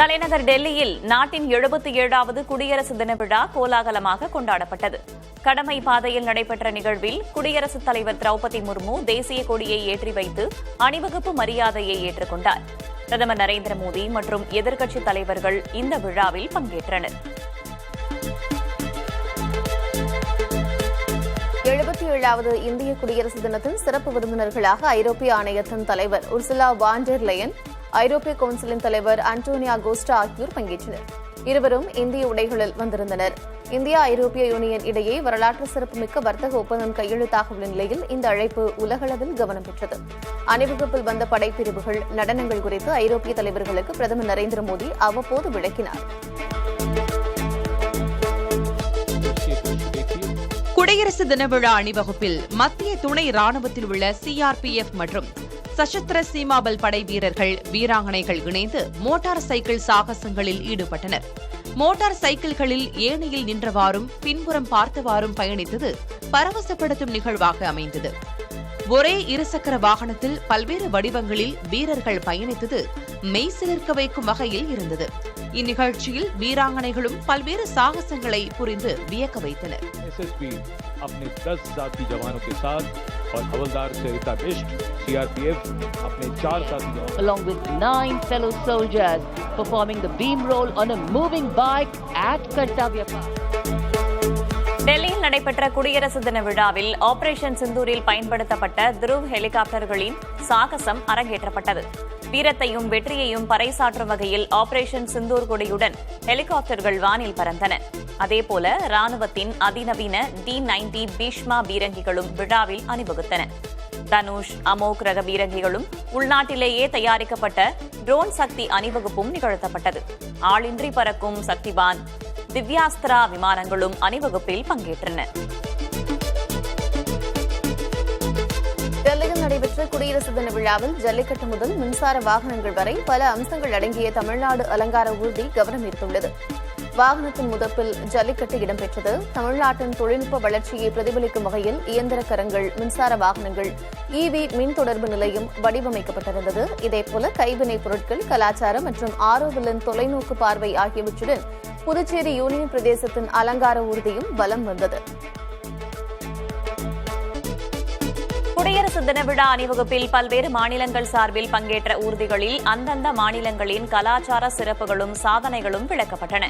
தலைநகர் டெல்லியில் நாட்டின் 77வது குடியரசு தின விழா கோலாகலமாக கொண்டாடப்பட்டது. கடமை பாதையில் நடைபெற்ற நிகழ்வில் குடியரசுத் தலைவர் திரௌபதி முர்மு தேசிய கொடியை ஏற்றி வைத்து அணிவகுப்பு மரியாதையை ஏற்றுக்கொண்டார். பிரதமர் நரேந்திர மோடி மற்றும் எதிர்க்கட்சித் தலைவர்கள் இந்த விழாவில் பங்கேற்றனர். 77வது இந்திய குடியரசு தினத்தின் சிறப்பு விருந்தினர்களாக ஐரோப்பிய ஆணையத்தின் தலைவர் உர்சுலா வான் டெர் லெயன், ஐரோப்பிய கவுன்சிலின் தலைவர் அன்டோனியோ கோஸ்டா ஆகியோர் பங்கேற்றனர். இருவரும் இந்திய உடைகளில் வந்திருந்தனர். இந்தியா ஐரோப்பிய யூனியன் இடையே வரலாற்று சிறப்புமிக்க வர்த்தக ஒப்பந்தம் கையெழுத்தாக உள்ள நிலையில் இந்த அழைப்பு உலகளவில் கவனம் பெற்றது. அணிவகுப்பில் வந்த படைப்பிரிவுகள், நடனங்கள் குறித்து ஐரோப்பிய தலைவர்களுக்கு பிரதமர் நரேந்திர மோடி அவ்வப்போது விளக்கினார். குடியரசு தின விழா அணிவகுப்பில் மத்திய துணை ராணுவத்தில் உள்ள சிஆர்பிஎஃப் மற்றும் சசஸ்திர சீமாபல் படை வீரர்கள், வீராங்கனைகள் இணைந்து மோட்டார் சைக்கிள் சாகசங்களில் ஈடுபட்டனர். மோட்டார் சைக்கிள்களில் ஏணியில் நின்றவாறும் பின்புறம் பார்த்தவாறும் பயணித்தது பரவசப்படுத்தும் நிகழ்வாக அமைந்தது. ஒரே இருசக்கர வாகனத்தில் பல்வேறு வடிவங்களில் வீரர்கள் பயணித்தது மெய்சிலிர்க்க வைக்கும் வகையில் இருந்தது. இந்நிகழ்ச்சியில் வீராங்கனைகளும் பல்வேறு சாகசங்களை புரிந்து வியக்க வைத்தனர். अपने 10 साथी जवानों के साथ और हवलदार सरिता बिष्ट सीआरपीएफ अपने 4 साथी along with 9 fellow soldiers performing the beam roll on a moving bike at Kartavya Park. டெல்லியில் நடைபெற்ற குடியரசு தின விழாவில் ஆபரேஷன் சிந்தூரில் பயன்படுத்தப்பட்ட துருவ் ஹெலிகாப்டர்களின் சாகசம் அரங்கேற்றப்பட்டது. வீரத்தையும் வெற்றியையும் பறைசாற்றும் வகையில் ஆபரேஷன் சிந்தூர் கொடியுடன் ஹெலிகாப்டர்கள் வானில் பறந்தன. அதேபோல ராணுவத்தின் அதிநவீன D-90 பீஷ்மா பீரங்கிகளும் விழாவில் அணிவகுத்தன. தனுஷ், அமோக் ரக பீரங்கிகளும் உள்நாட்டிலேயே தயாரிக்கப்பட்ட ட்ரோன் சக்தி அணிவகுப்பும் நிகழ்த்தப்பட்டது. ஆளின்றி பறக்கும் சக்திவான் திவ்யாஸ்திரா விமானங்களும் அணிவகுப்பில் பங்கேற்றன. டெல்லியில் நடைபெற்ற குடியரசு தின விழாவில் ஜல்லிக்கட்டு முதல் மின்சார வாகனங்கள் வரை பல அம்சங்கள் அடங்கிய தமிழ்நாடு அலங்கார ஊர்தி கவனம் ஈர்த்துள்ளது. வாகனத்தின் முதப்பில் ஜல்லிக்கட்டு இடம்பெற்றது. தமிழ்நாட்டின் தொழில்நுட்ப வளர்ச்சியை பிரதிபலிக்கும் வகையில் இயந்திர கரங்கள், மின்சார வாகனங்கள், EV மின் தொடர்பு நிலையம் வடிவமைக்கப்பட்டிருந்தது. இதேபோல கைவினைப் பொருட்கள், கலாச்சாரம் மற்றும் ஆரோவிலின் தொலைநோக்கு பார்வை ஆகியவற்றுடன் புதுச்சேரி யூனியன் பிரதேசத்தின் அலங்கார ஊர்தியும் வலம் வந்தது. குடியரசு தின விழா அணிவகுப்பில் பல்வேறு மாநிலங்கள் சார்பில் பங்கேற்ற ஊர்திகளில் அந்தந்த மாநிலங்களின் கலாச்சார சிறப்புகளும் சாதனைகளும் விளக்கப்பட்டன.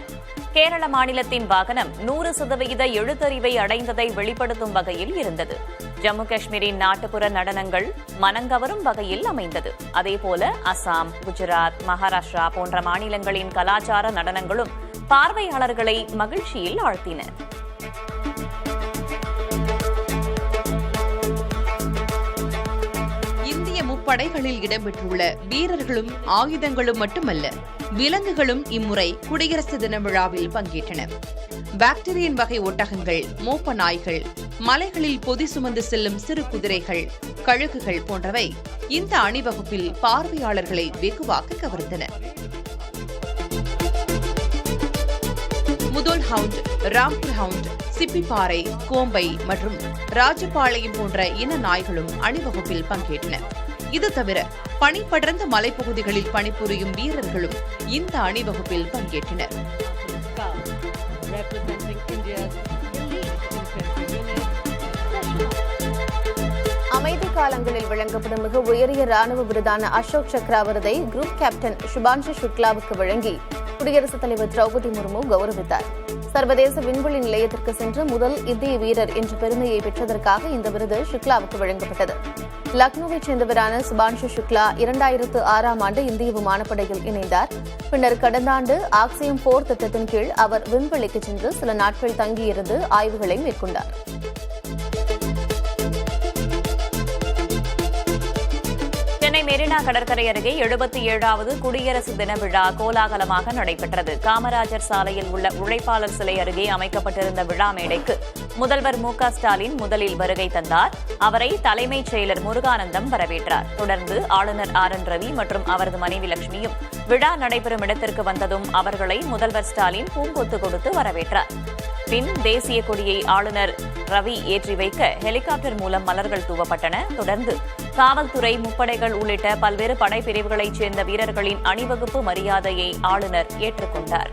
கேரள மாநிலத்தின் வாகனம் 100% எழுத்தறிவை அடைந்ததை வெளிப்படுத்தும் வகையில் இருந்தது. ஜம்மு காஷ்மீரின் நாட்டுப்புற நடனங்கள் மனங்கவரும் வகையில் அமைந்தது. அதேபோல அசாம், குஜராத், மகாராஷ்டிரா போன்ற மாநிலங்களின் கலாச்சார நடனங்களும் பார்வையாளர்களை மகிழ்ச்சியில் ஆழ்த்தின. முப்படைகளில் இடம்பெற்றுள்ள வீரர்களும் ஆயுதங்களும் மட்டுமல்ல, விலங்குகளும் இம்முறை குடியரசு தின விழாவில் பங்கேற்றன. பாக்டீரியன் வகை ஒட்டகங்கள், மோப்ப நாய்கள், மலைகளில் பொதி சுமந்து செல்லும் சிறு குதிரைகள், கழுகுகள் போன்றவை இந்த அணிவகுப்பில் பார்வையாளர்களை வெகுவாக கவர்ந்தன. முதல் ஹவுண்ட், ராம்பூர் ஹவுண்ட், சிப்பிப்பாறை, கோம்பை மற்றும் ராஜபாளையம் போன்ற இன நாய்களும் அணிவகுப்பில் பங்கேற்றன. இது தவிர பனிபடர்ந்த மலைப்பகுதிகளில் பணிபுரியும் வீரர்களும் இந்த அணிவகுப்பில் பங்கேற்றனர். அமைதி காலங்களில் வழங்கப்படும் மிக உயரிய ராணுவ விருதான அசோக் சக்ரா விருதை குரூப் கேப்டன் சுபான்ஷு சுக்லாவுக்கு வழங்கி குடியரசுத் தலைவர் திரௌபதி முர்மு கௌரவித்தார். சர்வதேச விண்வெளி நிலையத்திற்கு சென்ற முதல் இந்திய வீரர் என்ற பெருமையை பெற்றதற்காக இந்த விருது சுக்லாவுக்கு வழங்கப்பட்டது. லக்னோவைச் சேர்ந்தவரான சுபான்ஷு சுக்லா 2006ஆம் ஆண்டு இந்திய விமானப்படையில் இணைந்தார். பின்னர் கடந்த ஆண்டு ஆக்சியம் 4 திட்டத்தின் கீழ் அவர் விண்வெளிக்கு சென்று சில நாட்கள் தங்கியிருந்து ஆய்வுகளை மேற்கொண்டார். சென்னை மெரினா கடற்கரை அருகே 77வது குடியரசு தின விழா கோலாகலமாக நடைபெற்றது. காமராஜர் சாலையில் உள்ள உழைப்பாளர் சிலை அருகே அமைக்கப்பட்டிருந்த விழா மேடைக்கு முதல்வர் மு.க.ஸ்டாலின் முதலில் வருகை தந்தார். அவரை தலைமைச் செயலர் முருகானந்தம் வரவேற்றார். தொடர்ந்து ஆளுநர் RN ரவி மற்றும் அவரது மனைவி லட்சுமியும் விழா நடைபெறும் இடத்திற்கு வந்ததும் அவர்களை முதல்வர் ஸ்டாலின் பூங்கொத்து கொடுத்து வரவேற்றார். பின் தேசிய கொடியை ஆளுநர் ரவி ஏற்றி வைக்க ஹெலிகாப்டர் மூலம் மலர்கள் தூவப்பட்டன. தொடர்ந்து காவல்துறை, முப்படைகள் உள்ளிட்ட பல்வேறு படைப்பிரிவுகளைச் சேர்ந்த வீரர்களின் அணிவகுப்பு மரியாதையை ஆளுநர் ஏற்றுக்கொண்டார்.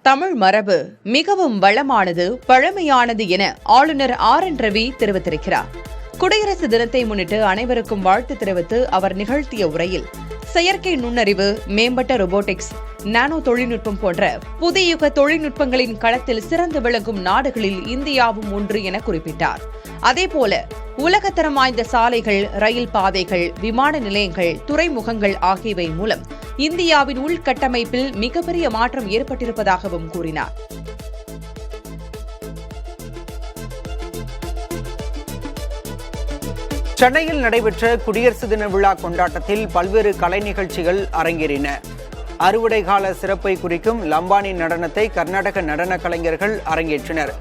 தமிழ் மரபு மிகவும் வளமானது, பழமையானது என ஆளுநர் RN ரவி தெரிவித்திருக்கிறார். குடியரசு தினத்தை முன்னிட்டு அனைவருக்கும் வாழ்த்து தெரிவித்து அவர் நிகழ்த்திய உரையில் செயற்கை நுண்ணறிவு, மேம்பட்ட ரோபோட்டிக்ஸ், நானோ தொழில்நுட்பம் போன்ற புதிய யுக தொழில்நுட்பங்களின் களத்தில் சிறந்து விளங்கும் நாடுகளில் இந்தியாவும் ஒன்று என குறிப்பிட்டார். அதேபோல உலகத்தரம் வாய்ந்த சாலைகள், ரயில் பாதைகள், விமான நிலையங்கள், துறைமுகங்கள் ஆகியவை மூலம் இந்தியாவின் உள்கட்டமைப்பில் மிகப்பெரிய மாற்றம் ஏற்பட்டிருப்பதாகவும் கூறினார். சென்னையில் நடைபெற்ற குடியரசு தின விழா கொண்டாட்டத்தில் பல்வேறு கலை நிகழ்ச்சிகள் அரங்கேறின. அறுவடை கால சிறப்பை குறிக்கும் லம்பானி நடனத்தை கர்நாடக நடன கலைஞர்கள் அரங்கேற்றினர்.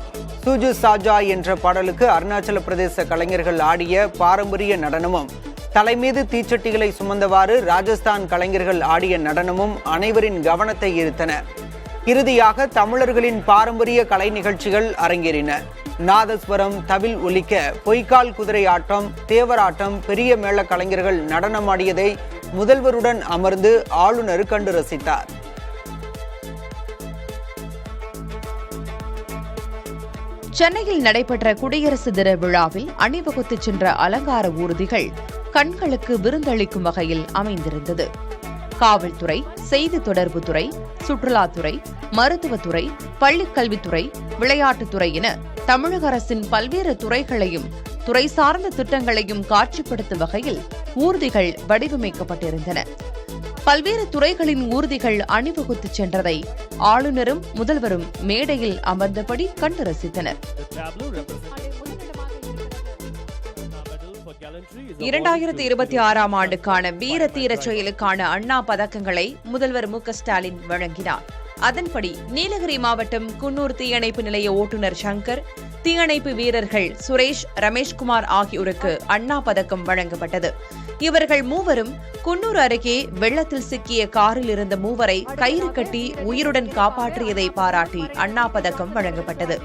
சூஜு சாஜா என்ற பாடலுக்கு அருணாச்சல பிரதேச கலைஞர்கள் ஆடிய பாரம்பரிய நடனமும், தலைமீது தீச்சட்டிகளை சுமந்தவாறு ராஜஸ்தான் கலைஞர்கள் ஆடிய நடனமும் அனைவரின் கவனத்தை ஈர்த்தன. இறுதியாக தமிழர்களின் பாரம்பரிய கலை நிகழ்ச்சிகள் அரங்கேறின. நாதஸ்வரம், தவில் ஒலிக்க, பொய்க்கால் குதிரை ஆட்டம், தேவராட்டம், பெரிய மேள கலைஞர்கள் நடனமாடியதை முதல்வருடன் அமர்ந்து ஆளுநர் கண்டு ரசித்தார். சென்னையில் நடைபெற்ற குடியரசு தின விழாவில் அணிவகுத்து சென்ற அலங்கார ஊர்திகள் கண்களுக்கு விருந்தளிக்கும் வகையில் அமைந்திருந்தது. காவல்துறை, செய்தி தொடர்புத்துறை, சுற்றுலாத்துறை, மருத்துவத்துறை, பள்ளிக்கல்வித்துறை, விளையாட்டுத்துறை என தமிழக அரசின் பல்வேறு துறைகளையும் துறை சார்ந்த திட்டங்களையும் காட்சிப்படுத்தும் வகையில் ஊர்திகள் வடிவமைக்கப்பட்டிருந்தன. பல்வேறு துறைகளின் ஊர்திகள் அணிவகுத்து சென்றதை ஆளுநரும் முதல்வரும் மேடையில் அமர்ந்தபடி கண்டு ரசித்தனர். 2026 ஆண்டுக்கான வீர தீர செயலுக்கான அண்ணா பதக்கங்களை முதல்வர் MK-ஸ்டாலின் வழங்கினார். அதன்படி நீலகிரி மாவட்டம் குன்னூர் தீயணைப்பு நிலைய ஓட்டுநர் சங்கர், தீயணைப்பு வீரர்கள் சுரேஷ், ரமேஷ்குமார் ஆகியோருக்கு அண்ணா பதக்கம் வழங்கப்பட்டது. இவர்கள் மூவரும் குன்னூர் அருகே வெள்ளத்தில் சிக்கிய காரில் இருந்த மூவரை கயிறு கட்டி உயிருடன் காப்பாற்றியதை பாராட்டி அண்ணா பதக்கம் வழங்கப்பட்டது.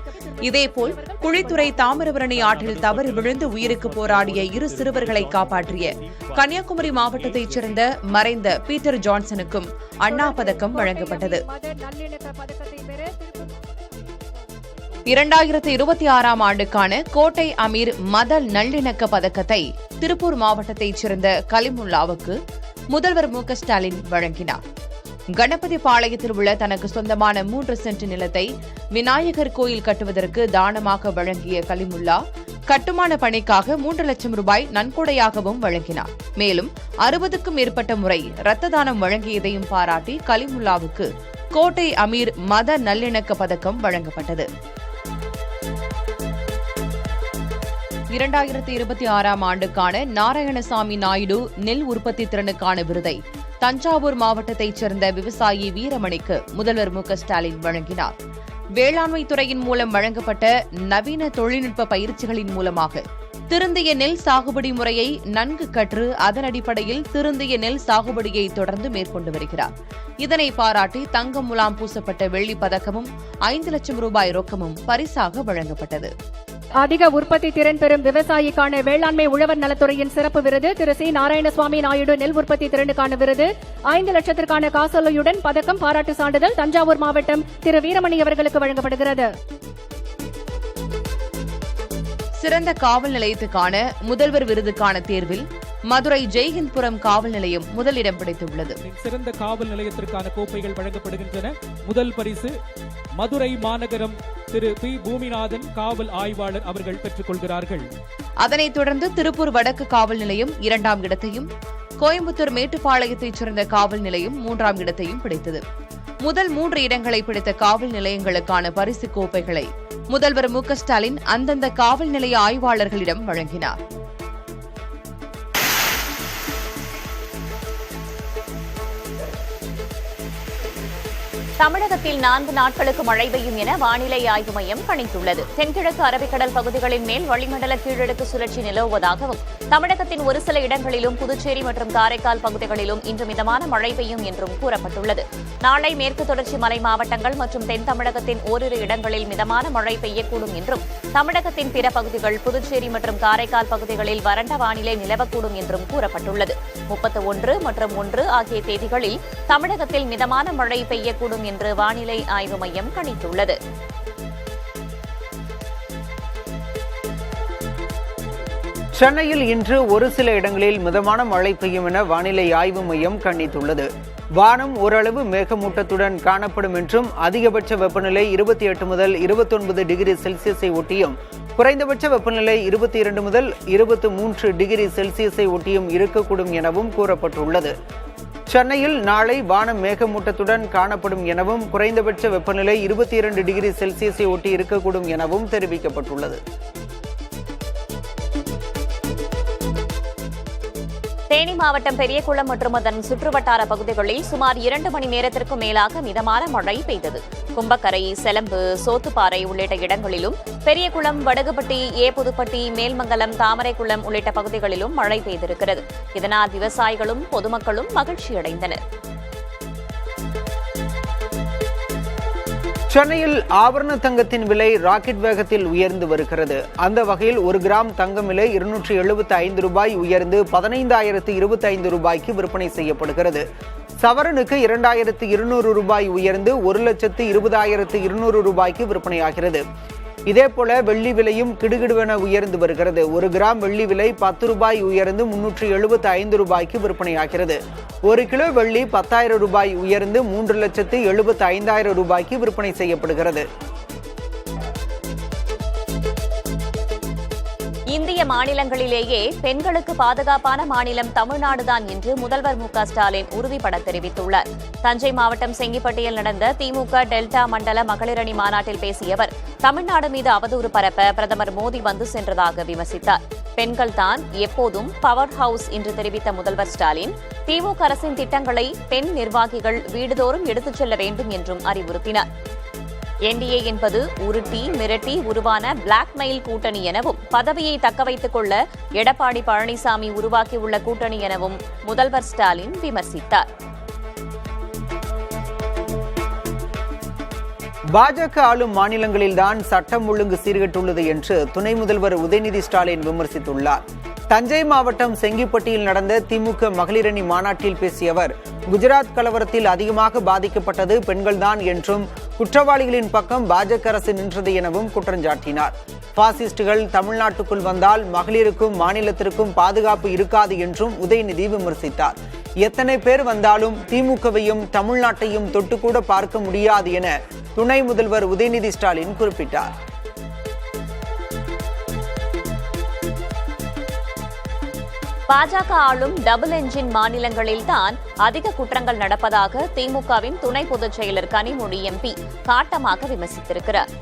இதேபோல் குழித்துறை தாமிரபரணி ஆற்றில் தவறி விழுந்து உயிருக்கு போராடிய 2 சிறுவர்களை காப்பாற்றிய கன்னியாகுமரி மாவட்டத்தைச் சேர்ந்த மறைந்த பீட்டர் ஜான்சனுக்கும் அண்ணா பதக்கம் வழங்கப்பட்டது. 2026 ஆண்டுக்கான கோட்டை அமீர் மத நல்லிணக்க பதக்கத்தை திருப்பூர் மாவட்டத்தைச் சேர்ந்த கலிமுல்லாவுக்கு முதல்வர் MK-ஸ்டாலின் வழங்கினார். கணபதி பாளையத்தில் உள்ள தனக்கு சொந்தமான 3 சென்ட் நிலத்தை விநாயகர் கோயில் கட்டுவதற்கு தானமாக வழங்கிய கலிமுல்லா கட்டுமான பணிக்காக 3 லட்சம் ரூபாய் நன்கொடையாகவும் வழங்கினார். மேலும் 60க்கும் மேற்பட்ட முறை இரத்த தானம் வழங்கியதையும் பாராட்டி கலிமுல்லாவுக்கு கோட்டை அமீர் மத நல்லிணக்க பதக்கம் வழங்கப்பட்டது. 2026 ஆண்டுக்கான நாராயணசாமி நாயுடு நெல் உற்பத்தி திறனுக்கான விருதை தஞ்சாவூர் மாவட்டத்தைச் சேர்ந்த விவசாயி வீரமணிக்கு முதல்வர் MK-ஸ்டாலின் வழங்கினார். வேளாண்மை துறையின் மூலம் வழங்கப்பட்ட நவீன தொழில்நுட்ப பயிற்சிகளின் மூலமாக திருந்திய நெல் சாகுபடி முறையை நன்கு கற்று அதன் அடிப்படையில் திருந்திய நெல் சாகுபடியை தொடர்ந்து மேற்கொண்டு வருகிறார். இதனை பாராட்டி தங்கம் முலாம் பூசப்பட்ட வெள்ளி பதக்கமும் 5 லட்சம் ரூபாய் ரொக்கமும் பரிசாக வழங்கப்பட்டது. அதிக உற்பத்தி திறன் பெறும் விவசாயிக்கான வேளாண்மை உழவர் நலத்துறையின் சிறப்பு விருது திரு சி. நாராயணசுவாமி நாயுடு நெல் உற்பத்தி திறனுக்கான விருது 5 லட்சத்திற்கான காசோலையுடன் பதக்கம், பாராட்டு சான்றிதழ் தஞ்சாவூர் மாவட்டம் திரு வீரமணி அவர்களுக்கு வழங்கப்படுகிறது. சிறந்த காவல் நிலையத்துக்கான முதல்வர் விருதுக்கான தேர்வில் மதுரை ஜெய்ஹிந்த்புரம் காவல் நிலையம் முதலிடம் பிடித்துள்ளது. சிறந்த காவல் நிலையத்திற்கான கோப்பைகள் வழங்கப்படுகின்றன. முதல் பரிசு மதுரை மாநகரம் திரு பி. பூமிநாதன் காவல் ஆய்வாளர் அவர்கள் பெற்றுக் கொள்கிறார்கள். அதனைத் தொடர்ந்து திருப்பூர் வடக்கு காவல் நிலையம் 2ஆம் இடத்தையும், கோயம்புத்தூர் மேட்டுப்பாளையத்தைச் சேர்ந்த காவல் நிலையம் 3ஆம் இடத்தையும் பிடித்தது. முதல் 3 இடங்களை பிடித்த காவல் நிலையங்களுக்கான பரிசு கோப்பைகளை முதல்வர் MK-ஸ்டாலின் அந்தந்த காவல் நிலைய ஆய்வாளர்களிடம் வழங்கினார். தமிழகத்தில் 4 நாட்களுக்கு மழை பெய்யும் என வானிலை ஆய்வு மையம் கணித்துள்ளது. தென்கிழக்கு அரபிக்கடல் பகுதிகளின் மேல் வளிமண்டல கீழடுக்கு சுழற்சி நிலவுவதாகவும், தமிழகத்தின் ஒரு சில இடங்களிலும் புதுச்சேரி மற்றும் காரைக்கால் பகுதிகளிலும் இன்று மிதமான மழை பெய்யும் என்றும் கூறப்பட்டுள்ளது. நாளை மேற்கு தொடர்ச்சி மலை மாவட்டங்கள் மற்றும் தென் தமிழகத்தின் ஓரிரு இடங்களில் மிதமான மழை பெய்யக்கூடும் என்றும், தமிழகத்தின் பிற பகுதிகள், புதுச்சேரி மற்றும் காரைக்கால் பகுதிகளில் வறண்ட வானிலை நிலவக்கூடும் என்றும் கூறப்பட்டுள்ளது. 31 மற்றும் 1 ஆகிய தேதிகளில் தமிழகத்தில் மிதமான மழை பெய்யக்கூடும் என்று வானிலை ஆய்வு மையம் கணித்துள்ளது. சென்னையில் இன்று ஒரு சில இடங்களில் மிதமான மழை பெய்யும் என வானிலை ஆய்வு மையம் கணித்துள்ளது. வானம் ஓரளவு மேகமூட்டத்துடன் காணப்படும் என்றும், அதிகபட்ச வெப்பநிலை 28 முதல் 29 டிகிரி செல்சியஸை ஒட்டியும், குறைந்தபட்ச வெப்பநிலை 22 முதல் 23 டிகிரி செல்சியஸை ஒட்டியும் இருக்கக்கூடும் எனவும் கூறப்பட்டுள்ளது. சென்னையில் நாளை வானம் மேகமூட்டத்துடன் காணப்படும் எனவும், குறைந்தபட்ச வெப்பநிலை 22 டிகிரி செல்சியஸை ஒட்டி இருக்கக்கூடும் எனவும் தெரிவிக்கப்பட்டுள்ளது. தேனி மாவட்டம் பெரியகுளம் மற்றும் அதன் சுற்றுவட்டார பகுதிகளில் சுமார் 2 மணி நேரத்திற்கும் மேலாக மிதமான மழை பெய்தது. கும்பக்கரை, செலம்பு, சோத்துப்பாறை உள்ளிட்ட இடங்களிலும், பெரியகுளம், வடுகுப்பட்டி, புதுப்பட்டி, மேல்மங்கலம், தாமரைக்குளம் உள்ளிட்ட பகுதிகளிலும் மழை பெய்திருக்கிறது. இதனால் விவசாயிகளும் பொதுமக்களும் மகிழ்ச்சியடைந்தனர். சென்னையில் ஆபரண தங்கத்தின் விலை ராக்கெட் வேகத்தில் உயர்ந்து வருகிறது. அந்த வகையில் 1 கிராம் தங்கம் விலை 275 ரூபாய் உயர்ந்து 15,025 ரூபாய்க்கு விற்பனை செய்யப்படுகிறது. சவரனுக்கு 2,200 ரூபாய் உயர்ந்து 1,20,200 ரூபாய்க்கு விற்பனையாகிறது. இதேபோல வெள்ளி விலையும் கிடுகிடுவென உயர்ந்து வருகிறது. 1 கிராம் வெள்ளி விலை 10 ரூபாய் உயர்ந்து 375 ரூபாய்க்கு விற்பனையாகிறது. 1 கிலோ வெள்ளி 10,000 ரூபாய் உயர்ந்து 3,75,000 ரூபாய்க்கு விற்பனை செய்யப்படுகிறது. இந்திய மாநிலங்களிலேயே பெண்களுக்கு பாதுகாப்பான மாநிலம் தமிழ்நாடுதான் என்று முதல்வர் மு க ஸ்டாலின் உறுதிபட தெரிவித்துள்ளார். தஞ்சை மாவட்டம் செங்கிப்பட்டியில் நடந்த திமுக டெல்டா மண்டல மகளிரணி மாநாட்டில் பேசிய அவர், தமிழ்நாடு மீது அவதூறு பரப்ப பிரதமர் மோடி வந்து சென்றதாக விமர்சித்தார். பெண்கள் தான் எப்போதும் பவர் ஹவுஸ் என்று தெரிவித்த முதல்வர் ஸ்டாலின், திமுக அரசின் திட்டங்களை பெண் நிர்வாகிகள் வீடுதோறும் எடுத்துச் செல்ல வேண்டும் என்றும் அறிவுறுத்தினார். என்டிஏ என்பது உருட்டி மிரட்டி உருவான பிளாக்மெயில் கூட்டணி எனவும், பதவியை தக்கவைத்துக் கொள்ள எடப்பாடி பழனிசாமி உருவாக்கியுள்ள கூட்டணி எனவும் முதல்வர் ஸ்டாலின் விமர்சித்தார். பாஜக ஆளும் மாநிலங்களில்தான் சட்டம் ஒழுங்கு சீர்கெட்டுள்ளது என்று துணை முதல்வர் உதயநிதி ஸ்டாலின் விமர்சித்துள்ளார். தஞ்சை மாவட்டம் செங்கிப்பட்டியில் நடந்த திமுக மகளிரணி மாநாட்டில் பேசிய அவர், குஜராத் கலவரத்தில் அதிகமாக பாதிக்கப்பட்டது பெண்கள்தான் என்றும், குற்றவாளிகளின் பக்கம் பாஜக அரசு நின்றது எனவும் குற்றஞ்சாட்டினார். பாசிஸ்டுகள் தமிழ்நாட்டுக்குள் வந்தால் மகளிருக்கும் மாநிலத்திற்கும் பாதுகாப்பு இருக்காது என்றும் உதயநிதி விமர்சித்தார். எத்தனை பேர் வந்தாலும் திமுகவையும் தமிழ்நாட்டையும் தொட்டுக்கூட பார்க்க முடியாது என துணை முதல்வர் உதயநிதி ஸ்டாலின் குறிப்பிட்டார். பாஜக ஆளும் டபுள் என்ஜின் மாநிலங்களில்தான் அதிக குற்றங்கள் நடப்பதாக திமுகவின் துணை பொதுச் செயலர் கனிமொழி எம்பி காட்டமாக விமர்சித்திருக்கிறார்.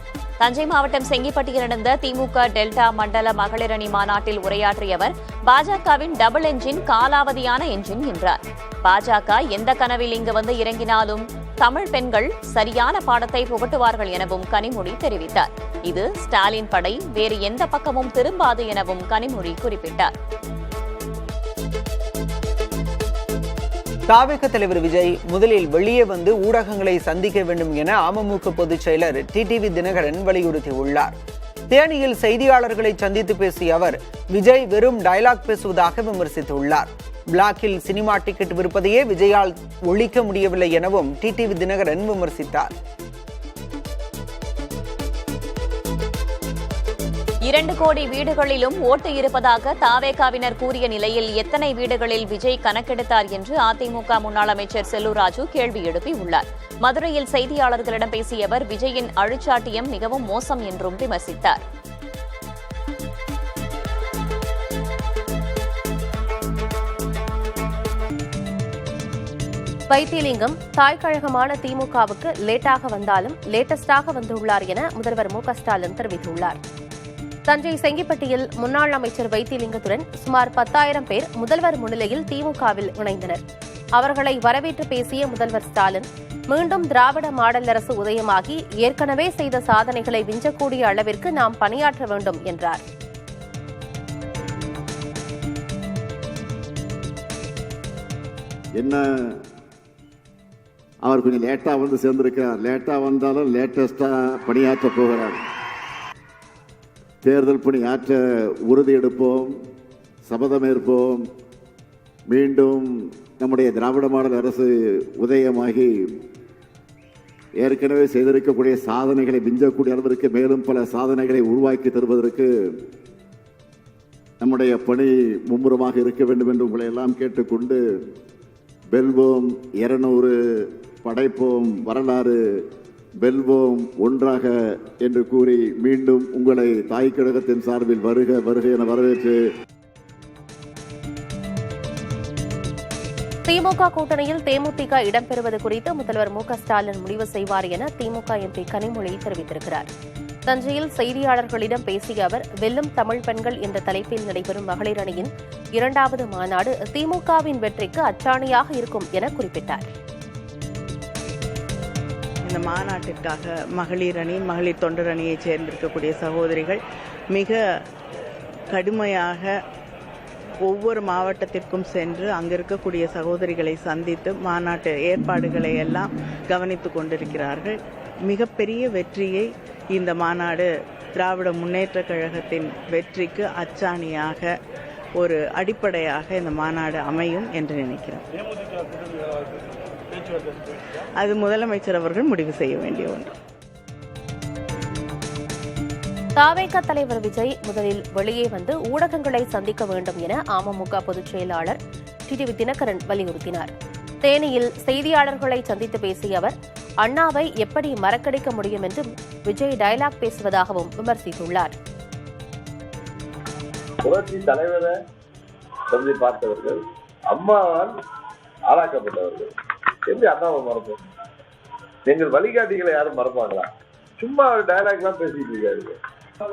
தஞ்சை மாவட்டம் செங்கிப்பட்டியில் நடந்த திமுக டெல்டா மண்டல மகளிரணி மாநாட்டில் உரையாற்றிய அவர், பாஜகவின் டபுள் என்ஜின் காலாவதியான என்ஜின் என்றார். பாஜக எந்த கனவில் இங்கு வந்து இறங்கினாலும் தமிழ் பெண்கள் சரியான பாடத்தை புகட்டுவார்கள் எனவும் கனிமொழி தெரிவித்தார். இது ஸ்டாலின் படை, வேறு எந்த பக்கமும் திரும்பாது எனவும் கனிமொழி குறிப்பிட்டார். தாவேக தலைவர் விஜய் முதலில் வெளியே வந்து ஊடகங்களை சந்திக்க வேண்டும் என அமமுக பொதுச் செயலர் டிடிவி தினகரன் வலியுறுத்தியுள்ளார். தேனியில் செய்தியாளர்களை சந்தித்து பேசிய அவர், விஜய் வெறும் டயலாக் பேசுவதாக விமர்சித்துள்ளார். பிளாக்கில் சினிமா டிக்கெட் விற்பதையே விஜயால் ஒழிக்க முடியவில்லை எனவும் டிடிவி தினகரன் விமர்சித்தார். 2 கோடி வீடுகளிலும் ஓட்டு இருப்பதாக தாவேகாவினர் கூறிய நிலையில் எத்தனை வீடுகளில் விஜய் கணக்கெடுத்தார் என்று அதிமுக முன்னாள் அமைச்சர் செல்லூர் ராஜு கேள்வி எழுப்பியுள்ளார். மதுரையில் செய்தியாளர்களிடம் பேசிய அவர், விஜயின் அழிச்சாட்டியம் மிகவும் மோசம் என்றும் விமர்சித்தார். வைத்திலிங்கம் தாய்க்கழகமான திமுகவுக்கு லேட்டாக வந்தாலும் லேட்டஸ்டாக வந்துள்ளார் என முதல்வர் மு க ஸ்டாலின் தெரிவித்துள்ளார். தஞ்சை செங்கிப்பட்டியில் முன்னாள் அமைச்சர் வைத்திலிங்கத்துடன் சுமார் 10,000 பேர் முதல்வர் முன்னிலையில் திமுகவில் இணைந்தனர். அவர்களை வரவேற்று பேசிய முதல்வர் ஸ்டாலின், மீண்டும் திராவிட மாடல் அரசு உதயமாகி ஏற்கனவே செய்த சாதனைகளை விஞ்சக்கூடிய அளவிற்கு நாம் பணியாற்ற வேண்டும் என்றார். என்ன அவர் கொஞ்சம் லேட்டாக வந்து சேர்ந்திருக்கிறார். லேட்டாக வந்தாலும் லேட்டஸ்டாக பணியாற்ற போகிறார். தேர்தல் பணி ஆற்ற உறுதி எடுப்போம், சபதமேற்போம். மீண்டும் நம்முடைய திராவிட மாடல் அரசு உதயமாகி ஏற்கனவே செய்திருக்கக்கூடிய சாதனைகளை விஞ்சக்கூடிய அளவிற்கு மேலும் பல சாதனைகளை உருவாக்கி தருவதற்கு நம்முடைய பணி மும்முரமாக இருக்க வேண்டும் என்று உங்களை எல்லாம் கேட்டுக்கொண்டு, வெல்வோம் 200, படைப்போம் வரலாறு, வெல்வோம் ஒன்றாக என்று கூறி மீண்டும் உங்களை தாய் கழகத்தின் சார்பில் வருக வருக என வரவேற்று, திமுக கூட்டணியில் தேமுதிக இடம்பெறுவது குறித்து முதல்வர் மு.க.ஸ்டாலின் முடிவு செய்வார் என திமுக எம்பி கனிமொழி தெரிவித்திருக்கிறார். தஞ்சையில் செய்தியாளர்களிடம் பேசிய அவர், வெல்லும் தமிழ் பெண்கள் என்ற தலைப்பில் நடைபெறும் மகளிர் அணியின் 2வது மாநாடு திமுகவின் வெற்றிக்கு அச்சாணியாக இருக்கும் என குறிப்பிட்டார். இந்த மாநாட்டிற்காக மகளிர் அணி, மகளிர் தொண்டர் அணியைச் சேர்ந்திருக்கக்கூடிய சகோதரிகள் மிக கடுமையாக ஒவ்வொரு மாவட்டத்திற்கும் சென்று அங்கு இருக்கக்கூடிய சகோதரிகளை சந்தித்து மாநாட்டு ஏற்பாடுகளை எல்லாம் கவனித்துக் கொண்டிருக்கிறார்கள். மிகப்பெரிய வெற்றியை இந்த மாநாடு திராவிட முன்னேற்றக் கழகத்தின் வெற்றிக்கு அச்சாணியாக, ஒரு அடிப்படையாக இந்த மாநாடு அமையும் என்று நினைக்கிறேன். அது முதலமைச்சர் அவர்கள் முடிவு செய்ய வேண்டிய ஒன்று. தாவேக தலைவர் விஜய் முதலில் வெளியே வந்து ஊடகங்களை சந்திக்க வேண்டும் என அமமுக பொதுச் செயலாளர் டிடிவி தினகரன் வலியுறுத்தினார். தேனியில் செய்தியாளர்களை சந்தித்து பேசிய அவர், அண்ணாவை எப்படி மறக்கடிக்க முடியும் என்றும் விஜய் டயலாக் பேசுவதாகவும் விமர்சித்துள்ளார். புரட்சி தலைவரை சொல்லி பார்த்தவர்கள், அம்மாவால் ஆளாக்கப்பட்டவர்கள், எப்படி அண்ணாவை மறப்போம்? எங்கள் வழிகாட்டிகளை யாரும் மறப்பாங்களா? சும்மா அவர் டயலாக்லாம் பேசிட்டு இருக்காரு.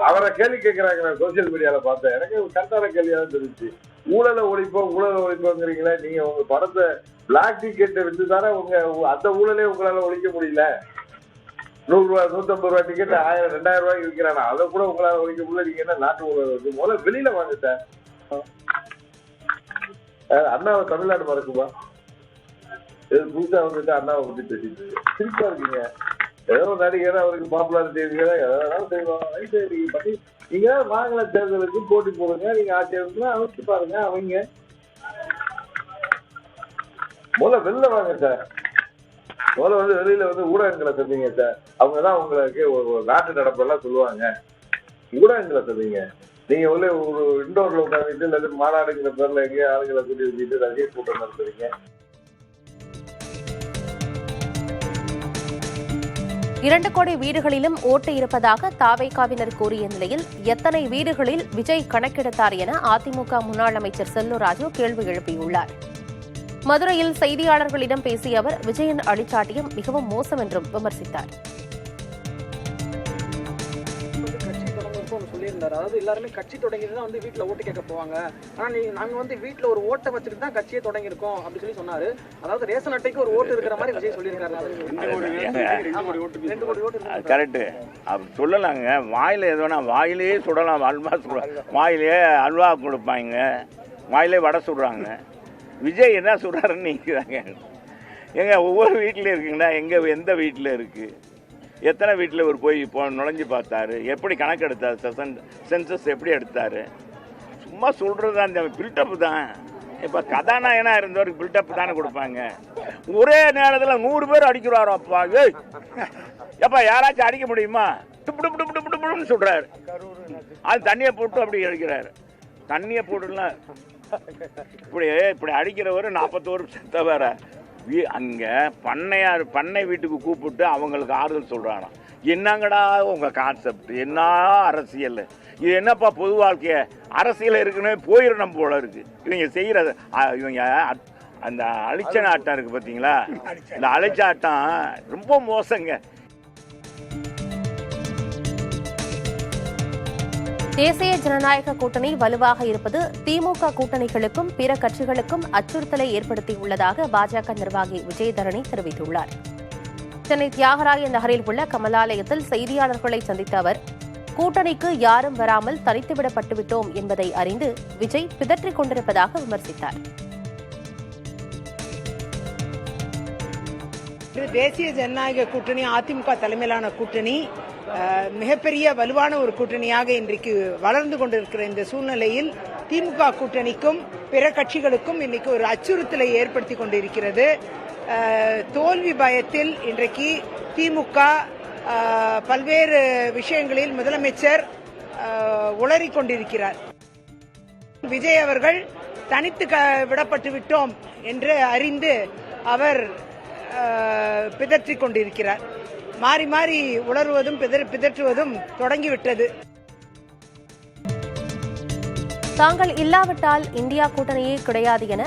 அவரை கேள்வி கேட்கிறாங்க. நான் சோசியல் மீடியால பார்த்தேன். எனக்கு கரெக்டான கேள்வியாக தெரிஞ்சு, ஊழலை ஒழிப்போங்கிறீங்களா? நீங்க உங்க படத்தை பிளாக் டிக்கெட்டை விட்டு தானே அந்த ஊழலே உங்களால ஒழிக்க முடியல. 100 ரூபாய் 150 ரூபாய் டிக்கெட் 1000 2000 ரூபாய்க்கு விற்கிறானா? அதை கூட உங்களால ஒழிக்க முடியல. நீங்க என்ன நாட்டு ஊழல் இருக்கு? முதல்ல வெளியில வாங்கிட்டேன். அண்ணாவை தமிழ்நாடு மறக்குமா? புதுசா வந்துட்டு அண்ணாவை பத்தி பேசிட்டு சிரிப்பா இருக்கீங்க. ஏதோ நடிகர், அவருக்கு பாப்புலாரிட்டி செய்வாங்க. நீங்க மாநில தேர்தலுக்கு போட்டி போடுங்க. நீங்க ஆட்சி அமைச்சு பாருங்க. அவங்க முதல்ல வெளில வாங்க சார். முதல்ல வந்து வெளியில வந்து ஊடகங்களை தந்தீங்க சார். அவங்கதான் உங்களுக்கு ஒரு நாட்டு நடப்பெல்லாம் சொல்லுவாங்க. ஊடகங்களை தந்தீங்க. நீங்க வந்து ஒரு இண்டோர்ல உட்காந்துட்டு இல்லை மாநாடுங்கிற பேர்ல எங்கேயும் ஆளுங்களை கூட்டி வச்சுட்டு ரசிகர் கூட்டம் நடத்துறீங்க. 2 கோடி வீடுகளிலும் ஓட்டு இருப்பதாக தாவேகாவினர் கூறிய நிலையில், எத்தனை வீடுகளில் விஜய் கணக்கெடுத்தார் என அதிமுக முன்னாள் அமைச்சர் செல்லூர் ராஜு கேள்வி எழுப்பியுள்ளார். மதுரையில் செய்தியாளர்களிடம் பேசிய அவர், விஜயின் அடிச்சாட்டியம் மிகவும் மோசம் என்றும் விமர்சித்தார். சொல்லியிருந்தாரு. அதாவது எல்லாருமே கட்சி தொடங்கிதான் வந்து வீட்டுல ஓட்டு கேட்க போவாங்க. ஆனா நாங்க வந்து வீட்டுல ஒரு ஓட்டை வச்சுட்டு தான் கட்சியை தொடங்கியிருக்கோம் அப்படின்னு சொல்லி சொன்னாரு. அதாவது ரேஷன் அட்டைக்கு ஒரு ஓட்டு இருக்கிற மாதிரி விஜய் சொல்லியிருக்காரு. 2 கோடி ஓட்டு கரெக்ட். அப்படி சொல்லலாங்க. வாயில எதுனா வாயிலே சுடலாம். அல்வா சுடலாம். வாயிலே அல்வா கொடுப்பாங்க, வாயிலே வடை சுடுறாங்க. விஜய் என்ன சுடுறாருன்னு நினைக்கிறாங்க. எங்க ஒவ்வொரு வீட்டிலையும் இருக்குங்களா? எந்த வீட்டில் இருக்கு? எத்தனை வீட்டில் ஒரு போய் நுழைஞ்சு பார்த்தாரு? எப்படி கணக்கு எடுத்தார்? சென்சஸ் எப்படி எடுத்தார்? சும்மா சொல்கிறது அந்த பில்டப் தான். இப்போ கதாநாயகனா இருந்தவருக்கு பில்டப் தானே கொடுப்பாங்க. ஒரே நேரத்தில் 100 பேர் அடிக்கிறாரோ அப்பா. ஏய் எப்பா யாராச்சும் அடிக்க முடியுமா? டுப்புன்னு சொல்கிறாரு. அது தண்ணியை போட்டு அப்படி அடிக்கிறாரு. தண்ணியை போட்டுலாம் இப்படி அடிக்கிறவர் 41 செத்த வேற. அங்கே பண்ணை வீட்டுக்கு கூப்பிட்டு அவங்களுக்கு ஆறுதல் சொல்கிறாங்க. என்னங்கடா உங்கள் கான்செப்ட்? என்ன அரசியல் இது? என்னப்பா பொது வாழ்க்கைய அரசியல் இருக்குன்னு போயிடணும் போல இருக்கு. இவங்க செய்கிறது இவங்க அந்த அழிச்சன ஆட்டம் இருக்குது பார்த்தீங்களா? இந்த அழிச்சாட்டம் ரொம்ப மோசங்க. தேசிய ஜனநாயக கூட்டணி வலுவாக இருப்பது திமுக கூட்டணிகளுக்கும் பிற கட்சிகளுக்கும் அச்சுறுத்தலை ஏற்படுத்தியுள்ளதாக பாஜக நிர்வாகி விஜயதரணி தெரிவித்துள்ளார். சென்னை தியாகராய நகரில் உள்ள கமலாலயத்தில் செய்தியாளர்களை சந்தித்த அவர், கூட்டணிக்கு யாரும் வராமல் தனித்துவிடப்பட்டுவிட்டோம் என்பதை அறிந்து விஜய் பிதற்றிக் கொண்டிருப்பதாக விமர்சித்தார். தேசிய ஜனநாயக கூட்டணி, அதிமுக தலைமையிலான கூட்டணி மிகப்பெரிய வலுவான ஒரு கூட்டணியாக இன்றைக்கு வளர்ந்து கொண்டிருக்கிற இந்த சூழ்நிலையில் திமுக கூட்டணிக்கும் பிற கட்சிகளுக்கும் இன்னைக்கு ஒரு அச்சுறுத்தலை ஏற்படுத்தி கொண்டிருக்கிறது. தோல்வி பயத்தில் இன்றைக்கு திமுக பல்வேறு விஷயங்களில் முதலமைச்சர் உளறிக் கொண்டிருக்கிறார். விஜய் அவர்கள் தனித்து விடப்பட்டு விட்டோம் என்று அறிந்து அவர் பிதற்றிக் கொண்டிருக்கிறார். மாறி மாறி உளறுவதும் பிதற்றுவதும் தொடங்கிவிட்டது. தாங்கள் இல்லாவிட்டால் இந்தியா கூட்டணியே கிடையாது என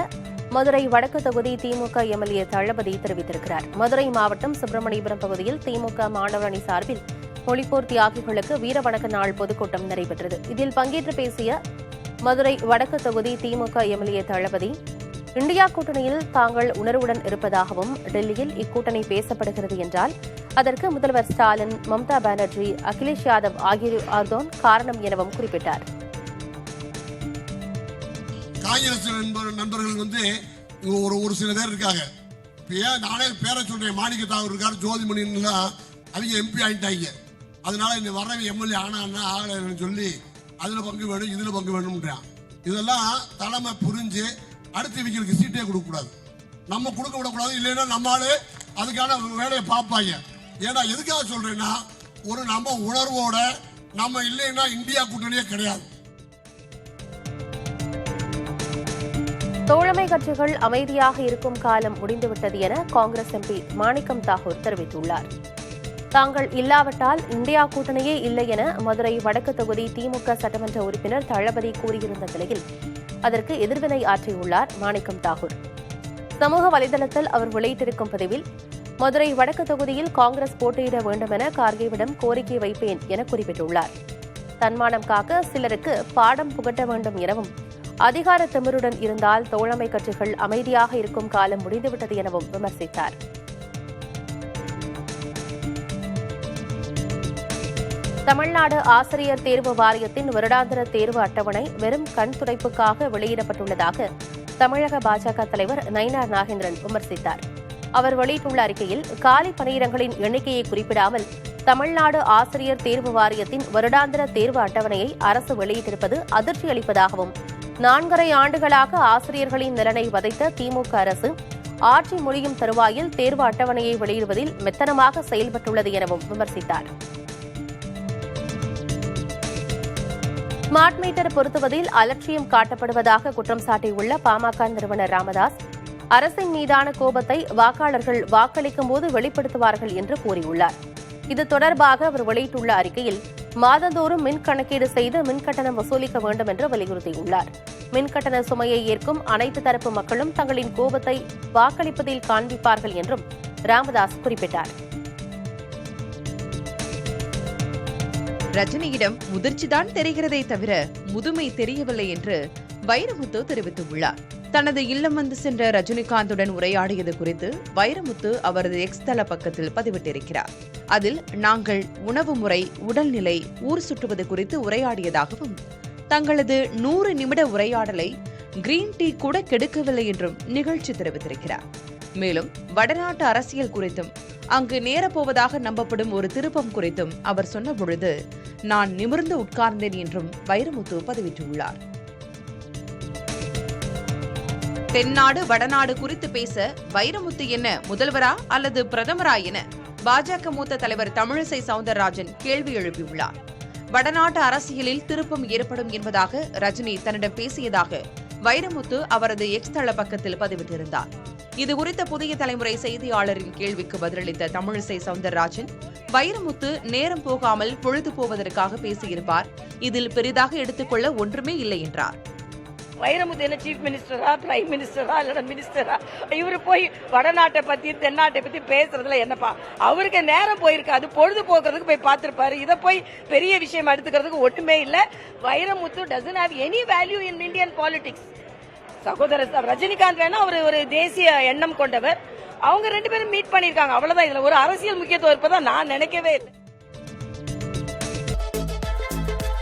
மதுரை வடக்கு தொகுதி திமுக எம்எல்ஏ தளபதி தெரிவித்திருக்கிறார். மதுரை மாவட்டம் சுப்பிரமணியபுரம் பகுதியில் திமுக மாணவர் அணி சார்பில் மொழிப்போர் தியாகிகளுக்கு வீரவணக்க நாள் பொதுக்கூட்டம் நடைபெற்றது. இதில் பங்கேற்று பேசிய மதுரை வடக்கு தொகுதி திமுக எம்எல்ஏ தளபதி, இந்தியா கூட்டணியில் தாங்கள் உணர்வுடன் இருப்பதாகவும் டெல்லியில் இக்கூட்டணி பேசப்படுகிறது என்றால் அதற்கு முதல்வர் ஸ்டாலின், மம்தா பானர்ஜி, அகிலேஷ் யாதவ் ஆகியோர்தான் காரணம் எனவும் குறிப்பிட்டார். காங்கிரஸ் நண்பர்கள் ஒரு சில பேர் இருக்காங்க. நானே பேரை சொல்றேன், மாணிக்க தாகூர் இருக்காரு, ஜோதிமணி அவங்க எம்பி ஆயிட்டாங்க. அதனால இந்த வர்றவங்க எம்எல்ஏ ஆனா ஆகலன்னு சொல்லி அதுல பங்கு வேணும் இதுல பங்கு வேணும்ன்றான். இதெல்லாம் தலைமை புரிஞ்சு அடுத்து இவங்களுக்கு சீட்டே கொடுக்க கூடாது, நம்ம கொடுக்க விடக்கூடாது. இல்லைன்னா நம்மளால அதுக்கான வேலையை பார்ப்பாங்க. ஏன்னா எதுக்காக சொல்றேன்னா, ஒரு நம்ம உணர்வோட நம்ம இல்லைன்னா இந்தியா கூட்டணியே கிடையாது. தோழமை கட்சிகள் அமைதியாக இருக்கும் காலம் முடிந்துவிட்டது என காங்கிரஸ் எம்பி மாணிக்கம் தாகூர் தெரிவித்துள்ளார். தாங்கள் இல்லாவிட்டால் இந்தியா கூட்டணியே இல்லை என மதுரை வடக்கு தொகுதி திமுக சட்டமன்ற உறுப்பினர் தளபதி கூறியிருந்த நிலையில் அதற்கு எதிர்வினை ஆற்றியுள்ளார் மாணிக்கம் தாகூர். சமூக வலைதளத்தில் அவர் வெளியிட்டிருக்கும் பதிவில், மதுரை வடக்கு தொகுதியில் காங்கிரஸ் போட்டியிட வேண்டும் என கார்கேவிடம் கோரிக்கை வைப்பேன் என குறிப்பிட்டுள்ளார். தன்மானம் காக்க சிலருக்கு பாடம் புகட்ட வேண்டும் எனவும், அதிகார திமிருடன் இருந்தால் தோழமை கட்சிகள் அமைதியாக இருக்கும் காலம் முடிந்துவிட்டது எனவும் விமர்சித்தார். தமிழ்நாடு ஆசிரியர் தேர்வு வாரியத்தின் வருடாந்திர தேர்வு அட்டவணை வெறும் கண் துடைப்புக்காக வெளியிடப்பட்டுள்ளதாக தமிழக பாஜக தலைவர் நயினார் நாகேந்திரன் விமர்சித்தார். அவர் வெளியிட்டுள்ள அறிக்கையில், காலி பணியிடங்களின் எண்ணிக்கையை குறிப்பிடாமல் தமிழ்நாடு ஆசிரியர் தேர்வு வாரியத்தின் வருடாந்திர தேர்வு அட்டவணையை அரசு வெளியிட்டிருப்பது அதிர்ச்சி அளிப்பதாகவும், 4.5 ஆண்டுகளாக ஆசிரியர்களின் நலனை வதைத்த திமுக அரசு ஆட்சி முடியும் தருவாயில் தேர்வு அட்டவணையை வெளியிடுவதில் மெத்தனமாக செயல்பட்டுள்ளது எனவும் விமர்சித்தார். ஸ்மார்ட் மீட்டர் பொருத்துவதில் அலட்சியம் காட்டப்படுவதாக குற்றம் சாட்டியுள்ள பாமக நிறுவனர் ராமதாஸ், அரசின் மீதான கோபத்தை வாக்காளர்கள் வாக்களிக்கும் போது வெளிப்படுத்துவார்கள் என்று கூறியுள்ளார். இது தொடர்பாக அவர் வெளியிட்டுள்ள அறிக்கையில், மாதந்தோறும் மின் கணக்கீடு செய்து மின்கட்டணம் வசூலிக்க வேண்டும் என்று வலியுறுத்தியுள்ளார். மின்கட்டண சுமையை ஏற்கும் அனைத்து தரப்பு மக்களும் தங்களின் கோபத்தை வாக்களிப்பதில் காண்பிப்பார்கள் என்றும் ராமதாஸ் குறிப்பிட்டார். ரஜினியிடம் முதிர்ச்சிதான் தெரிகிறதே தவிர முதுமை தெரியவில்லை என்று வைரமுத்து தெரிவித்துள்ளார். தனது இல்லம் வந்து சென்ற ரஜினிகாந்துடன் உரையாடியது குறித்து வைரமுத்து அவரது எக்ஸ் தள பக்கத்தில் பதிவிட்டிருக்கிறார். அதில், நாங்கள் உணவு முறை, உடல்நிலை, ஊர் சுற்றுவது குறித்து உரையாடியதாகவும், தங்களது 100 நிமிட உரையாடலை கிரீன் டீ கூட கெடுக்கவில்லை என்றும் நிகழ்ச்சி தெரிவித்திருக்கிறார். மேலும் வடநாட்டு அரசியல் குறித்தும், அங்கு நேரப்போவதாக நம்பப்படும் ஒரு திருப்பம் குறித்தும் அவர் சொன்ன பொழுது, நான் நிமிர்ந்து உட்கார்ந்தேன் என்றும் வைரமுத்து பதிவிட்டுள்ளார். தென்னாடு வடநாடு குறித்து பேச வைரமுத்து என்ன முதல்வரா அல்லது பிரதமரா என பாஜக மூத்த தலைவர் தமிழிசை சவுந்தரராஜன் கேள்வி எழுப்பியுள்ளார். வடநாட்டு அரசியலில் திருப்பம் ஏற்படும் என்பதாக ரஜினி தன்னிடம் பேசியதாக வைரமுத்து அவரது எக்ஸ் தள பக்கத்தில் பதிவிட்டிருந்தார். இதுகுறித்த புதிய தலைமுறை செய்தியாளரின் கேள்விக்கு பதிலளித்த தமிழிசை சவுந்தரராஜன், வைரமுத்து நேரம் போகாமல் பொழுது போவதற்காக பேசியிருப்பார், இதில் பெரிதாக எடுத்துக்கொள்ள ஒன்றுமே இல்லை என்றார். வைரமுத்து என்ன சீஃப் மினிஸ்டரா, பிரைம் மினிஸ்டரா, இல்ல மினிஸ்டரா? இவரு போய் வடநாட்டை பத்தி தென்னாட்டை பத்தி பேசுறதுல என்னப்பா? அவருக்கு நேரம் போயிருக்காது, பொழுது போக்குறதுக்கு போய் பார்த்திருப்பாரு. இதை போய் பெரிய விஷயம் எடுத்துக்கிறதுக்கு ஒண்ணுமே இல்ல. Vairamuthu doesn't have any value in Indian politics. சகோதரர் ரஜினிகாந்த் வேணா அவர் ஒரு தேசிய எண்ணம் கொண்டவர், அவங்க 2 பேரும் மீட் பண்ணிருக்காங்க. அவ்வளவுதான். இதுல ஒரு அரசியல் முக்கியத்துவம் இருப்பதா நான் நினைக்கவே இல்லை.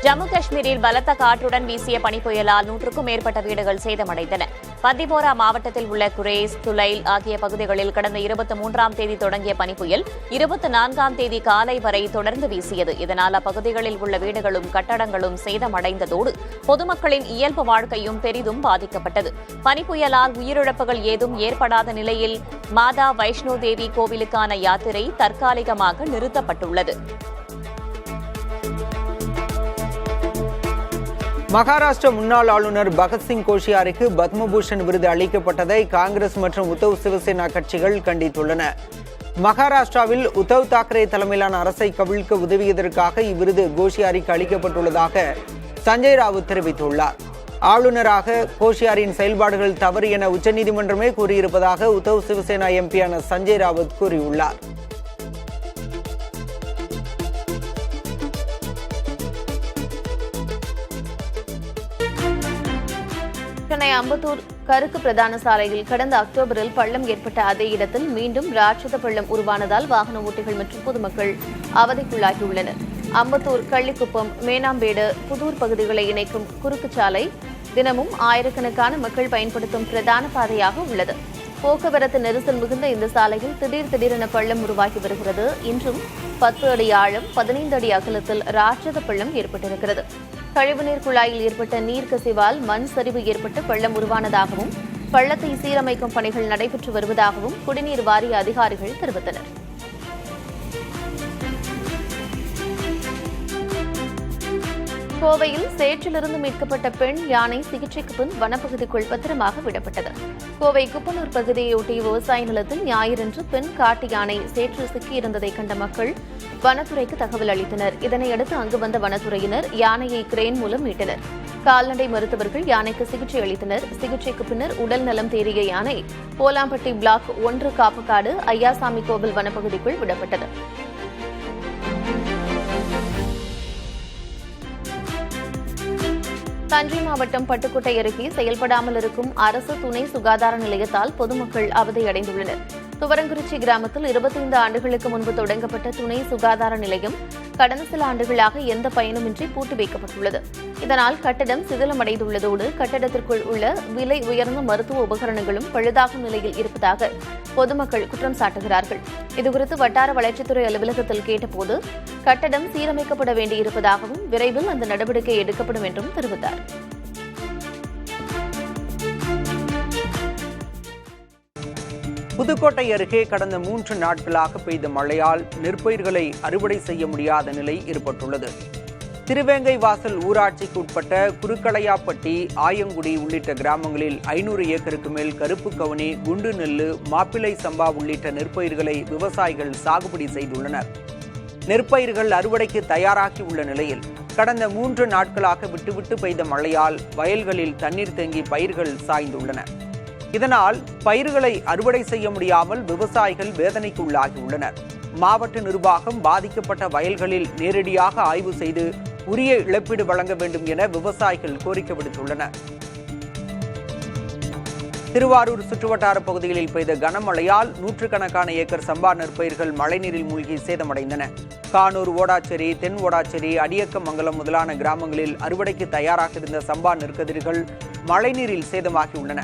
ஜம்மு காஷ்மீரில் பலத்த காற்றுடன் வீசிய பனிப்புயலால் 100க்கும் மேற்பட்ட வீடுகள் சேதமடைந்தன. பந்திபோரா மாவட்டத்தில் உள்ள குரேஸ், துலைல் ஆகிய பகுதிகளில் கடந்த 23ஆம் தேதி தொடங்கிய பனிப்புயல் 24ஆம் தேதி காலை வரை தொடர்ந்து வீசியது. இதனால் அப்பகுதிகளில் உள்ள வீடுகளும் கட்டடங்களும் சேதமடைந்ததோடு பொதுமக்களின் இயல்பு வாழ்க்கையும் பெரிதும் பாதிக்கப்பட்டது. பனிப்புயலால் உயிரிழப்புகள் ஏதும் ஏற்படாத நிலையில் மாதா வைஷ்ணோ தேவி கோவிலுக்கான யாத்திரை தற்காலிகமாக நிறுத்தப்பட்டுள்ளது. மகாராஷ்டிர முன்னாள் ஆளுநர் பகத்சிங் கோஷியாரிக்கு பத்மபூஷன் விருது அளிக்கப்பட்டதை காங்கிரஸ் மற்றும் உத்தவ் சிவசேனா கட்சிகள் கண்டித்துள்ளன. மகாராஷ்டிராவில் உத்தவ் தாக்கரே தலைமையிலான அரசை கவிழ்க்க உதவியதற்காக இவ்விருது கோஷியாரிக்கு அளிக்கப்பட்டுள்ளதாக சஞ்சய் ராவுத் தெரிவித்துள்ளார். ஆளுநராக கோஷியாரின் செயல்பாடுகள் தவறு என உச்சநீதிமன்றமே கூறியிருப்பதாக உத்தவ் சிவசேனா எம்பியான சஞ்சய் ராவுத் கூறியுள்ளார். சென்னை அம்பத்தூர் கருக்கு பிரதான சாலையில் கடந்த அக்டோபரில் பள்ளம் ஏற்பட்ட அதே இடத்தில் மீண்டும் ராட்சத பள்ளம் உருவானதால் வாகன ஓட்டிகள் மற்றும் பொதுமக்கள் அவதிக்குள்ளாகியுள்ளனர். அம்பத்தூர், கள்ளிக்குப்பம், மேனாம்பேடு, புதூர் பகுதிகளை இணைக்கும் குறுக்கு சாலை தினமும் ஆயிரக்கணக்கான மக்கள் பயன்படுத்தும் பிரதான பாதையாக உள்ளது. போக்குவரத்து நெரிசல் மிகுந்த இந்த சாலையில் திடீரென பள்ளம் உருவாகி வருகிறது. இன்றும் 10 அடி ஆழம், 15 அடி அகலத்தில் ராட்சத பள்ளம் ஏற்பட்டிருக்கிறது. கழிவுநீர் குழாயில் ஏற்பட்ட நீர் கசிவால் மண் சரிவு ஏற்பட்டு பள்ளம் உருவானதாகவும் பள்ளத்தை சீரமைக்கும் பணிகள் நடைபெற்று வருவதாகவும் குடிநீர் வாரிய அதிகாரிகள் தெரிவித்தனர். கோவையில் சேற்றிலிருந்து மீட்கப்பட்ட பெண் யானை சிகிச்சைக்கு பின் வனப்பகுதிக்குள் பத்திரமாக விடப்பட்டது. கோவை குப்பனூர் பகுதியையொட்டி விவசாய நிலத்தில் ஞாயிறன்று பெண் காட்டு யானை சேற்றில் சிக்கியிருந்ததை கண்ட மக்கள் வனத்துறைக்கு தகவல் அளித்தனர். இதனையடுத்து அங்கு வந்த வனத்துறையினர் யானையை கிரேன் மூலம் மீட்டனர். கால்நடை மருத்துவர்கள் யானைக்கு சிகிச்சை அளித்தனர். சிகிச்சைக்கு பின்னர் உடல் நலம் தேறிய யானை போலாம்பட்டி பிளாக் 1 காப்புக்காடு ஐயாசாமி கோவில் வனப்பகுதிக்குள் விடப்பட்டது. தஞ்சை மாவட்டம் பட்டுக்கோட்டை அருகே செயல்படாமல் இருக்கும் அரசு துணை சுகாதார நிலையத்தால் பொதுமக்கள் அவதியடைந்துள்ளனர். துவரங்குறிச்சி கிராமத்தில் 25 ஆண்டுகளுக்கு முன்பு தொடங்கப்பட்ட துணை சுகாதார நிலையம் கடந்த சில ஆண்டுகளாக எந்த பயனுமின்றி பூட்டி வைக்கப்பட்டுள்ளது. இதனால் கட்டடம் சிதிலமடைந்துள்ளதோடு கட்டடத்திற்குள் உள்ள விலை உயர்ந்த மருத்துவ உபகரணங்களும் பழுதாகும் நிலையில் இருப்பதாக பொதுமக்கள் குற்றம் சாட்டுகிறார்கள். இதுகுறித்து வட்டார வளர்ச்சித்துறை அலுவலகத்தில் கேட்டபோது கட்டடம் சீரமைக்கப்பட வேண்டியிருப்பதாகவும் விரைவில் அந்த நடவடிக்கை எடுக்கப்படும் என்றும் தெரிவித்தார். புதுக்கோட்டை அருகே கடந்த 3 நாட்களாக பெய்த மழையால் நெற்பயிர்களை அறுவடை செய்ய முடியாத நிலை ஏற்பட்டுள்ளது. திருவேங்கை வாசல் ஊராட்சிக்கு உட்பட்ட குறுக்களையாப்பட்டி, ஆயங்குடி உள்ளிட்ட கிராமங்களில் 500 ஏக்கருக்கு மேல் கருப்பு கவுனி, குண்டு நெல்லு, மாப்பிள்ளை சம்பா உள்ளிட்ட நெற்பயிர்களை விவசாயிகள் சாகுபடி செய்துள்ளனர். நெற்பயிர்கள் அறுவடைக்கு தயாராகி உள்ள நிலையில் கடந்த 3 நாட்களாக விட்டுவிட்டு பெய்த மழையால் வயல்களில் தண்ணீர் தேங்கி பயிர்கள் சாய்ந்துள்ளன. இதனால் பயிர்களை அறுவடை செய்ய முடியாமல் விவசாயிகள் வேதனைக்கு உள்ளாகியுள்ளனர். மாவட்ட நிர்வாகம் பாதிக்கப்பட்ட வயல்களில் நேரடியாக ஆய்வு செய்து உரிய இழப்பீடு வழங்க வேண்டும் என விவசாயிகள் கோரிக்கை விடுத்துள்ளனர். திருவாரூர் சுற்றுவட்டார பகுதிகளில் பெய்த கனமழையால் 100கணக்கான ஏக்கர் சம்பா நெற்பயிர்கள் மழைநீரில் மூழ்கி சேதமடைந்தன. கானூர், ஓடாச்சேரி, தென் ஓடாச்சேரி, அடியக்கமங்கலம் முதலான கிராமங்களில் அறுவடைக்கு தயாராக இருந்த சம்பா நெற்கதிர்கள் மழைநீரில் சேதமாகியுள்ளன.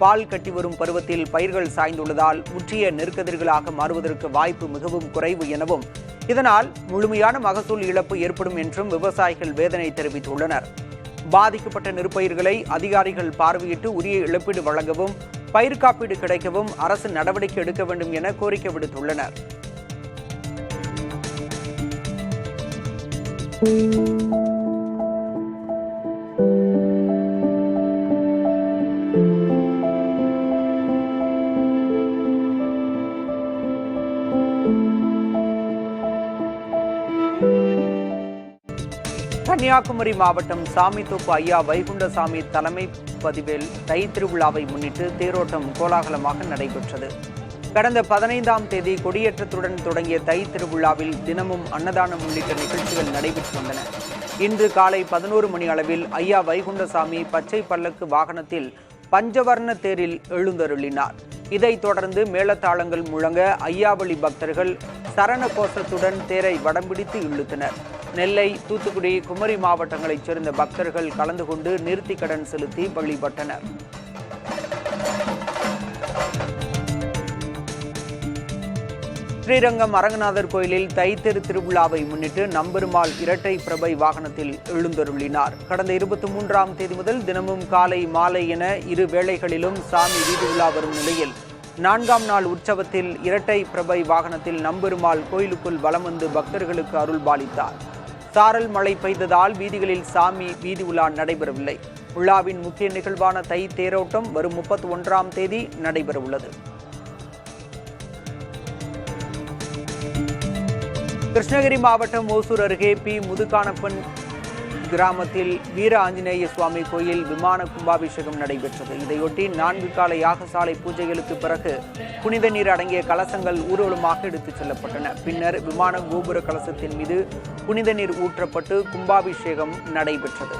பால் கட்டி வரும் பருவத்தில் பயிர்கள் சாய்ந்துள்ளதால் முற்றிய நெற்கதிர்களாக மாறுவதற்கு வாய்ப்பு மிகவும் குறைவு எனவும் இதனால் முழுமையான மகசூல் இழப்பு ஏற்படும் என்றும் விவசாயிகள் வேதனை தெரிவித்துள்ளனர். பாதிக்கப்பட்ட நெற்பயிர்களை அதிகாரிகள் பார்வையிட்டு உரிய இழப்பீடு வழங்கவும் பயிர் காப்பீடு கிடைக்கவும் அரசு நடவடிக்கை எடுக்க வேண்டும் என கோரிக்கை விடுத்துள்ளனர். கன்னியாகுமரி மாவட்டம் சாமித்தோப்பு ஐயா வைகுண்டசாமி தலைமை பதிவேல் தை திருவிழாவை முன்னிட்டு தேரோட்டம் கோலாகலமாக நடைபெற்றது. கடந்த 15ஆம் தேதி கொடியேற்றத்துடன் தொடங்கிய தை திருவிழாவில் தினமும் அன்னதானம் உள்ளிட்ட நிகழ்ச்சிகள் நடைபெற்று வந்தன. இன்று காலை 11 மணி அளவில் ஐயா வைகுண்டசாமி பச்சை பல்லக்கு வாகனத்தில் பஞ்சவர்ண தேரில் எழுந்தருளினார். இதைத் தொடர்ந்து மேளதாளங்கள் முழங்க ஐயாவளி பக்தர்கள் சரண கோஷத்துடன் தேரை வடம்பிடித்து இழுத்தனர். நெல்லை, தூத்துக்குடி, குமரி மாவட்டங்களைச் சேர்ந்த பக்தர்கள் கலந்து கொண்டு நேர்த்திக்கடன் செலுத்தி வழிபட்டனர். ஸ்ரீரங்கம் அரங்கநாதர் கோயிலில் தைத்தெரு திருவிழாவை முன்னிட்டு நம்பெருமாள் இரட்டை பிரபை வாகனத்தில் எழுந்தருளினார். கடந்த 23ஆம் தேதி முதல் தினமும் காலை மாலை என இரு வேளைகளிலும் சாமி வீதி உலா வரும் நிலையில் 4ஆம் நாள் உற்சவத்தில் இரட்டை பிரபை வாகனத்தில் நம்பெருமாள் கோயிலுக்குள் வலம் வந்து பக்தர்களுக்கு அருள் பாலித்தார். சாரல் மழை பெய்ததால் வீதிகளில் சாமி வீதி உலா நடைபெறவில்லை. விழாவின் முக்கிய நிகழ்வான தை தேரோட்டம் வரும் 31ஆம் தேதி நடைபெறவுள்ளது. கிருஷ்ணகிரி மாவட்டம் ஓசூர் அருகே பி. முதுகானப்பன் கிராமத்தில் வீர ஆஞ்சநேய சுவாமி கோயில் விமான கும்பாபிஷேகம் நடைபெற்றது. இதையொட்டி 4 கால யாகசாலை பூஜைகளுக்கு பிறகு புனித நீர் அடங்கிய கலசங்கள் ஊர்வலமாக எடுத்துச் செல்லப்பட்டன. பின்னர் விமான கோபுர கலசத்தின் மீது புனித நீர் ஊற்றப்பட்டு கும்பாபிஷேகம் நடைபெற்றது.